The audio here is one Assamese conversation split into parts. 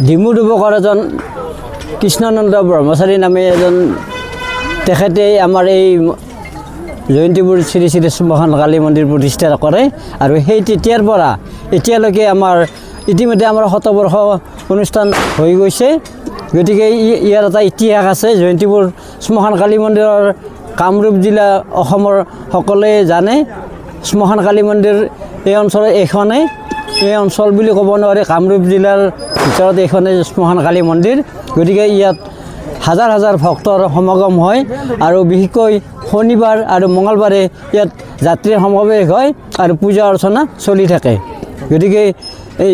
ডিমুৰ যুৱকৰ এজন কৃষ্ণানন্দ ব্ৰহ্মচাৰী নামে এজন তেখেতে আমাৰ এই জয়ন্তীপুৰ শ্ৰী শ্ৰী শ্মশান কালী মন্দিৰ প্ৰতিষ্ঠা কৰে আৰু সেই তেতিয়াৰ পৰা এতিয়ালৈকে আমাৰ ইতিমধ্যে আমাৰ শতবৰ্ষ অনুষ্ঠান হৈ গৈছে। গতিকে ইয়াৰ এটা ইতিহাস আছে। জয়ন্তীপুৰ শ্মশান কালী মন্দিৰৰ কামৰূপ জিলা অসমৰ সকলোৱে জানে। শ্মশান কালী মন্দিৰ এই অঞ্চলৰ এইখনে এই অঞ্চল বুলি ক'ব নোৱাৰে, কামৰূপ জিলাৰ ভিতৰত এইখনে শ্মশান কালী মন্দিৰ। গতিকে ইয়াত হাজাৰ হাজাৰ ভক্তৰ সমাগম হয় আৰু বিশেষকৈ শনিবাৰ আৰু মঙলবাৰে ইয়াত যাত্ৰীৰ সমাৱেশ হয় আৰু পূজা অৰ্চনা চলি থাকে। গতিকে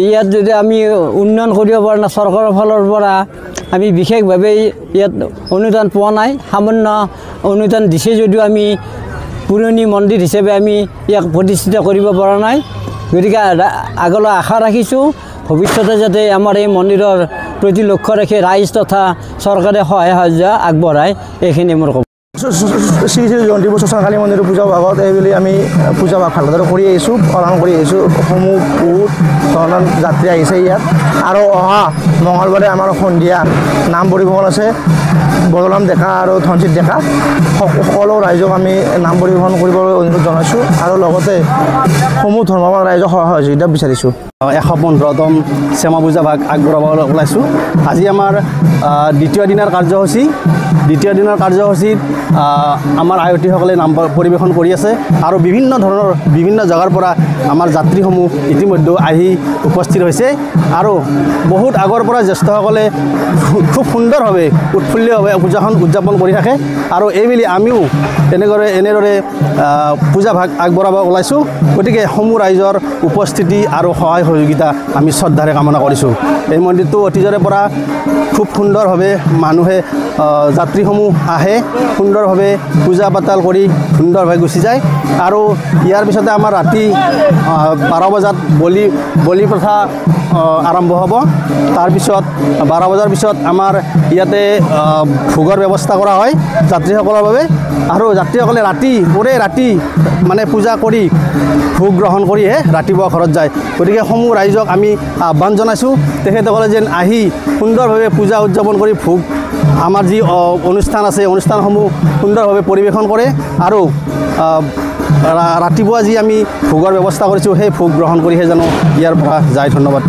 ইয়াত যদি আমি উন্নয়ন কৰিব পৰা নাই, চৰকাৰৰ ফালৰ পৰা আমি বিশেষভাৱে ইয়াত অনুদান পোৱা নাই। সামান্য অনুদান দিছে যদিও আমি পুৰণি মন্দিৰ হিচাপে আমি ইয়াক প্ৰতিষ্ঠিত কৰিব পৰা নাই। গতিকে আগলৈ আশা ৰাখিছোঁ ভৱিষ্যতে যাতে আমাৰ এই মন্দিৰৰ প্ৰতি লক্ষ্য ৰাখি ৰাইজ তথা চৰকাৰে সহায় সাহায্য আগবঢ়ায়। এইখিনি মোৰ ক'ব। শ্ৰী শ্ৰী জয়ন্তীপুৰ শ্মশান কালী মন্দিৰৰ পূজা ভাগত এইবুলি আমি পূজা ভাগ ভালদৰে কৰি আহিছোঁ, পালন কৰি আহিছোঁ। সমূহ বহুত ধৰণৰ যাত্ৰী আহিছে ইয়াত আৰু অহা মঙলবাৰে আমাৰ সন্ধিয়া নাম পৰিৱেশন আছে। বলৰাম ডেকা আৰু ধনজিৎ ডেকা সকলো ৰাইজক আমি নাম পৰিৱেশন কৰিবলৈ অনুৰোধ জনাইছোঁ আৰু লগতে সমূহ ধৰ্মৰ ৰাইজক সহযোগিতা বিচাৰিছোঁ। 115তম শ্যামা পূজা ভাগ আগবঢ়াব ওলাইছোঁ। আজি আমাৰ দ্বিতীয় দিনৰ কাৰ্যসূচীত আমাৰ আয়তীসকলে নাম পৰিৱেশন কৰি আছে আৰু বিভিন্ন জেগাৰ পৰা আমাৰ যাত্ৰীসমূহ ইতিমধ্যে আহি উপস্থিত হৈছে আৰু বহুত আগৰ পৰা জ্যেষ্ঠসকলে খুব সুন্দৰভাৱে উৎফুল্লভাৱে পূজাখন উদযাপন কৰি থাকে আৰু এইবুলি আমিও এনেদৰে পূজা ভাগ আগবঢ়াব ওলাইছোঁ। গতিকে সমূহ ৰাইজৰ উপস্থিতি আৰু সহায় সহযোগিতা আমি শ্ৰদ্ধাৰে কামনা কৰিছোঁ। এই মন্দিৰটো অতীজৰে পৰা খুব সুন্দৰভাৱে মানুহে যাত্ৰীসমূহ আহে, সুন্দৰভাৱে পূজা পাতাল কৰি সুন্দৰভাৱে গুচি যায় আৰু ইয়াৰ পিছতে আমাৰ ৰাতি 12 বজাত বলি প্ৰথা আৰম্ভ হ'ব। তাৰপিছত 12 বজাৰ পিছত আমাৰ ইয়াতে ভোগৰ ব্যৱস্থা কৰা হয় যাত্ৰীসকলৰ বাবে আৰু যাত্ৰীসকলে ৰাতি মানে পূজা কৰি ভোগ গ্ৰহণ কৰিহে ৰাতিপুৱা ঘৰত যায়। গতিকে সমূহ ৰাইজক আমি আহ্বান জনাইছোঁ তেখেতসকলে যেন আহি সুন্দৰভাৱে পূজা উদযাপন কৰি ভোগ আমাৰ যি অনুষ্ঠান আছে অনুষ্ঠানসমূহ সুন্দৰভাৱে পৰিৱেশন কৰে আৰু ৰাতিপুৱা যি আমি ভোগৰ ব্যৱস্থা কৰিছোঁ সেই ভোগ গ্ৰহণ কৰিহে জানো ইয়াৰ পৰা যায়। ধন্যবাদ।